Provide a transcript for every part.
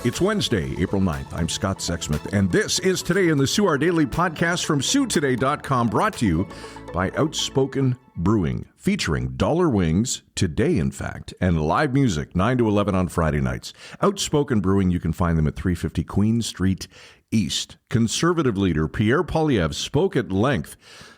It's Wednesday, April 9th. I'm Scott Sexsmith, and this is Today in the Soo, our daily podcast from SooToday.com, brought to you by Outspoken Brewing, featuring dollar wings, today in fact, and live music, 9 to 11 on Friday nights. Outspoken Brewing, you can find them at 350 Queen Street East. Conservative leader Pierre Poilievre spoke at length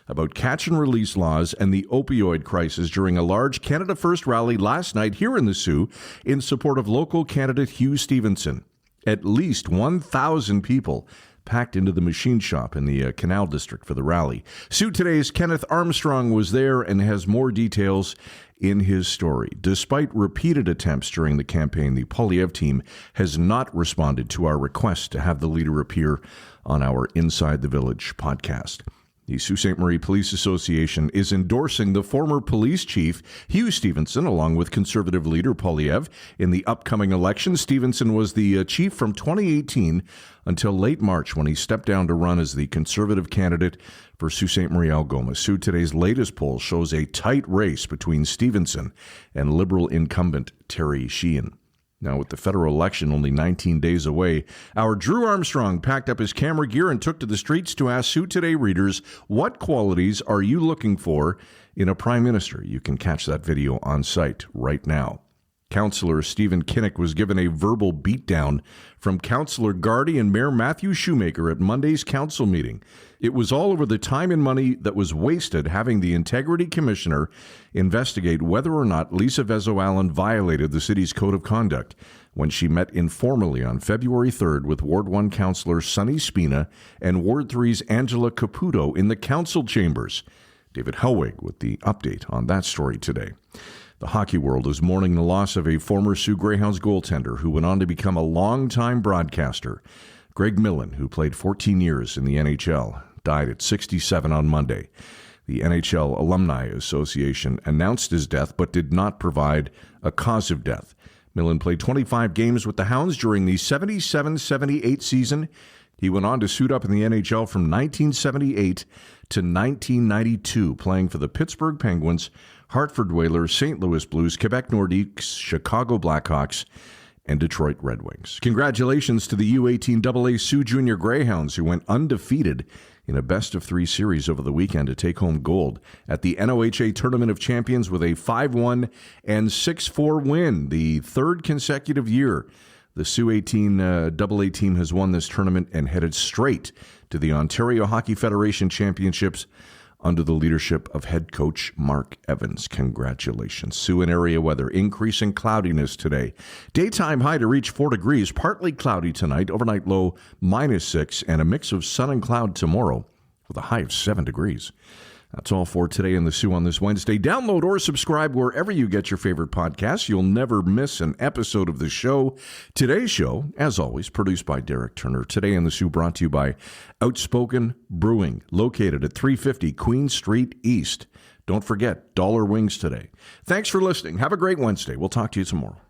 about catch and release laws and the opioid crisis during a large Canada First rally last night here in the Soo in support of local candidate Hugh Stevenson. At least 1,000 people packed into the machine shop in the Canal District for the rally. Soo Today's Kenneth Armstrong was there and has more details in his story. Despite repeated attempts during the campaign, the Poilievre team has not responded to our request to have the leader appear on our Inside the Village podcast. The Sault Ste. Marie Police Association is endorsing the former police chief, Hugh Stevenson, along with Conservative leader Poilievre, in the upcoming election. Stevenson was the chief from 2018 until late March when he stepped down to run as the Conservative candidate for Sault Ste. Marie-Algoma. Soo Today's latest poll shows a tight race between Stevenson and Liberal incumbent Terry Sheehan. Now, with the federal election only 19 days away, our Drew Armstrong packed up his camera gear and took to the streets to ask Soo Today readers, what qualities are you looking for in a prime minister? You can catch that video on site right now. Councillor Stephen Kinach was given a verbal beatdown from Councillor Gardi and Mayor Matthew Shoemaker at Monday's council meeting. It was all over the time and money that was wasted having the Integrity Commissioner investigate whether or not Lisa Vezo-Allen violated the city's code of conduct when she met informally on February 3rd with Ward 1 Councillor Sonny Spina and Ward 3's Angela Caputo in the council chambers. David Helwig with the update on that story today. The hockey world is mourning the loss of a former Soo Greyhounds goaltender who went on to become a longtime broadcaster. Greg Millen, who played 14 years in the NHL, died at 67 on Monday. The NHL Alumni Association announced his death but did not provide a cause of death. Millen played 25 games with the Hounds during the 77-78 season. He went on to suit up in the NHL from 1978 to 1992, playing for the Pittsburgh Penguins, Hartford Whalers, St. Louis Blues, Quebec Nordiques, Chicago Blackhawks, and Detroit Red Wings. Congratulations to the U18AA Soo Junior Greyhounds, who went undefeated in a best-of-3 series over the weekend to take home gold at the NOHA Tournament of Champions with a 5-1 and 6-4 win, the third consecutive year the Soo 18 AA team has won this tournament and headed straight to the Ontario Hockey Federation Championships under the leadership of head coach Mark Evans. Congratulations. Soo and area weather, increasing cloudiness today. Daytime high to reach 4 degrees, partly cloudy tonight, overnight low -6, and a mix of sun and cloud tomorrow with a high of 7 degrees. That's all for Today in the Soo on this Wednesday. Download or subscribe wherever you get your favorite podcasts. You'll never miss an episode of the show. Today's show, as always, produced by Derek Turner. Today in the Soo brought to you by Outspoken Brewing, located at 350 Queen Street East. Don't forget, dollar wings today. Thanks for listening. Have a great Wednesday. We'll talk to you tomorrow.